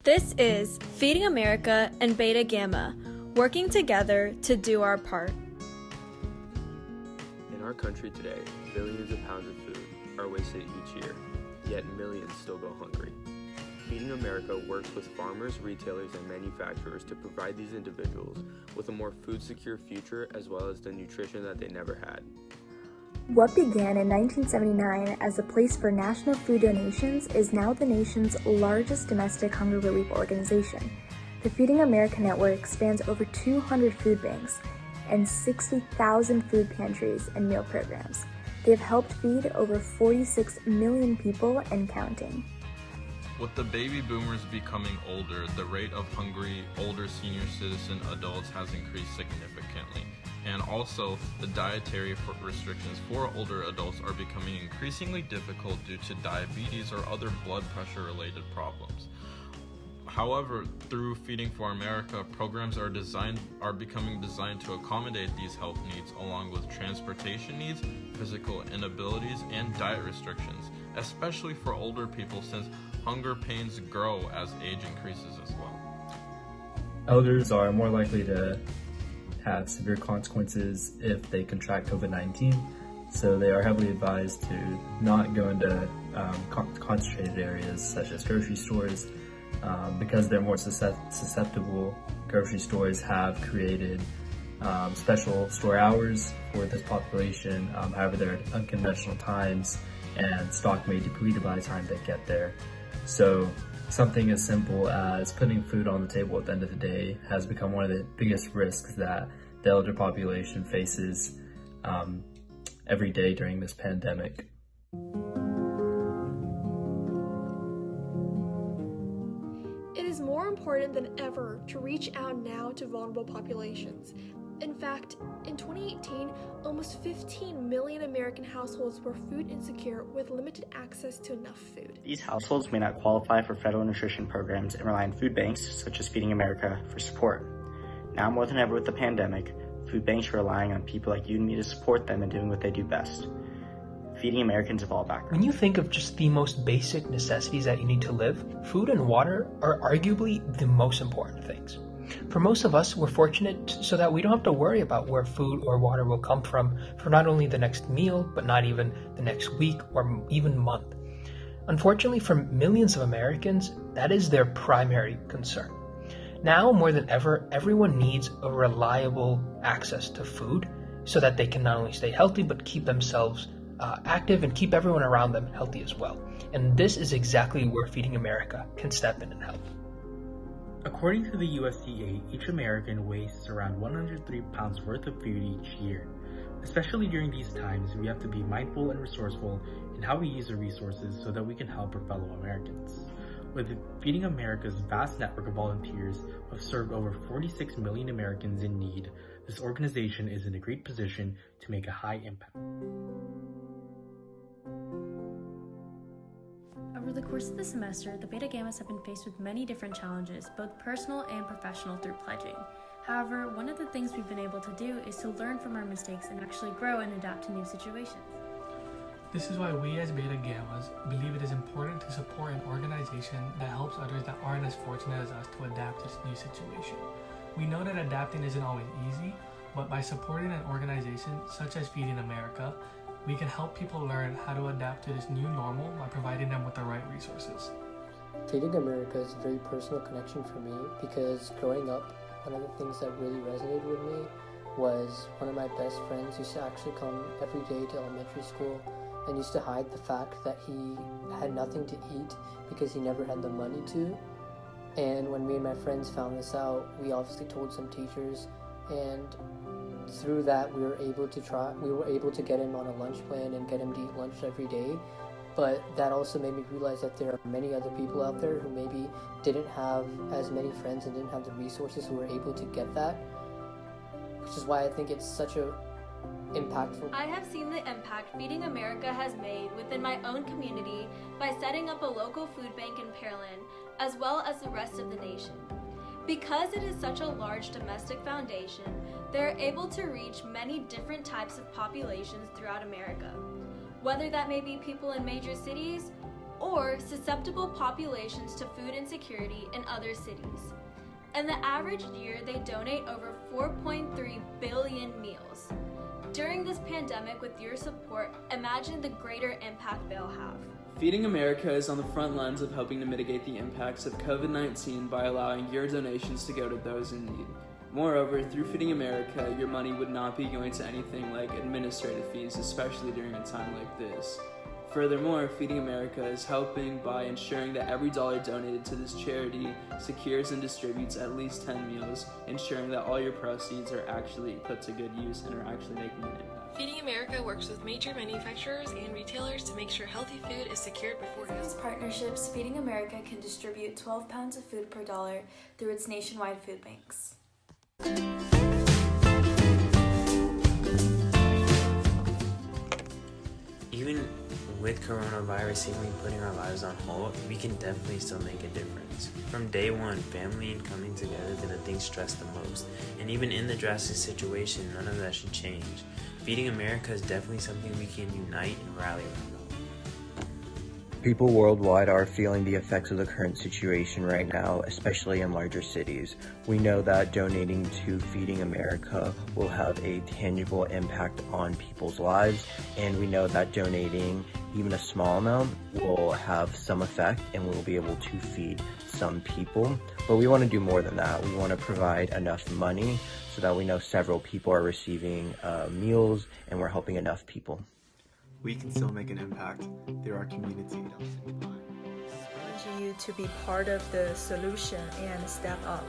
This is Feeding America and Beta Gamma, working together to do our part. In our country today, billions of pounds of food are wasted each year, yet millions still go hungry. Feeding America works with farmers, retailers, and manufacturers to provide these individuals with a more food-secure future as well as the nutrition that they never had. What began in 1979 as a place for national food donations is now the nation's largest domestic hunger relief organization. The Feeding America network spans over 200 food banks and 60,000 food pantries and meal programs. They have helped feed over 46 million people and counting. With the baby boomers becoming older, the rate of hungry older senior citizen adults has increased significantly. And also, the dietary restrictions for older adults are becoming increasingly difficult due to diabetes or other blood pressure related problems. However, through Feeding for America, programs are becoming designed to accommodate these health needs along with transportation needs, physical inabilities, and diet restrictions, especially for older people since hunger pains grow as age increases as well. Elders are more likely to have severe consequences if they contract COVID-19, so they are heavily advised to not go into concentrated areas such as grocery stores because they're more susceptible. Grocery stores have created special store hours for this population, however they're at unconventional times and stock may be depleted by the time they get there. So something as simple as putting food on the table at the end of the day has become one of the biggest risks that the elder population faces every day during this pandemic. It is more important than ever to reach out now to vulnerable populations. In fact, in 2018, almost 15 million American households were food insecure with limited access to enough food. These households may not qualify for federal nutrition programs and rely on food banks, such as Feeding America, for support. Now more than ever with the pandemic, food banks are relying on people like you and me to support them in doing what they do best. Feeding Americans of all backgrounds. When you think of just the most basic necessities that you need to live, food and water are arguably the most important things. For most of us, we're fortunate so that we don't have to worry about where food or water will come from for not only the next meal, but not even the next week or even month. Unfortunately, for millions of Americans, that is their primary concern. Now, more than ever, everyone needs a reliable access to food so that they can not only stay healthy, but keep themselves active and keep everyone around them healthy as well. And this is exactly where Feeding America can step in and help. According to the USDA, each American wastes around 103 pounds worth of food each year. Especially during these times, we have to be mindful and resourceful in how we use our resources so that we can help our fellow Americans. With Feeding America's vast network of volunteers who have served over 46 million Americans in need, this organization is in a great position to make a high impact. Over the course of the semester, the Beta Gammas have been faced with many different challenges, both personal and professional, through pledging. However, one of the things we've been able to do is to learn from our mistakes and actually grow and adapt to new situations. This is why we as Beta Gammas believe it is important to support an organization that helps others that aren't as fortunate as us to adapt to this new situation. We know that adapting isn't always easy, but by supporting an organization such as Feeding America, we can help people learn how to adapt to this new normal by providing them with the right resources. Feeding America is a very personal connection for me because growing up, one of the things that really resonated with me was one of my best friends used to actually come every day to elementary school and used to hide the fact that he had nothing to eat because he never had the money to. And when me and my friends found this out, we obviously told some teachers, and through that we were able to get him on a lunch plan and get him to eat lunch every day. But that also made me realize that there are many other people out there who maybe didn't have as many friends and didn't have the resources who were able to get that, which is why I think it's such a impactful. I have seen the impact Feeding America has made within my own community by setting up a local food bank in Pearland, as well as the rest of the nation. Because it is such a large domestic foundation, they're able to reach many different types of populations throughout America, whether that may be people in major cities or susceptible populations to food insecurity in other cities. In the average year, they donate over 4.3 billion meals. During this pandemic, with your support, imagine the greater impact they'll have. Feeding America is on the front lines of helping to mitigate the impacts of COVID-19 by allowing your donations to go to those in need. Moreover, through Feeding America, your money would not be going to anything like administrative fees, especially during a time like this. Furthermore, Feeding America is helping by ensuring that every dollar donated to this charity secures and distributes at least 10 meals, ensuring that all your proceeds are actually put to good use and are actually making an impact. Feeding America works with major manufacturers and retailers to make sure healthy food is secured before Through these partnerships, Feeding America can distribute 12 pounds of food per dollar through its nationwide food banks. Even with coronavirus seemingly putting our lives on hold, we can definitely still make a difference. From day one, family and coming together have been the things stressed the most. And even in the drastic situation, none of that should change. Feeding America is definitely something we can unite and rally around. People worldwide are feeling the effects of the current situation right now, especially in larger cities. We know that donating to Feeding America will have a tangible impact on people's lives, and we know that donating even a small amount will have some effect and we'll be able to feed some people. But we want to do more than that. We want to provide enough money so that we know several people are receiving meals and we're helping enough people. We can still make an impact through our community. I urge you to be part of the solution and step up.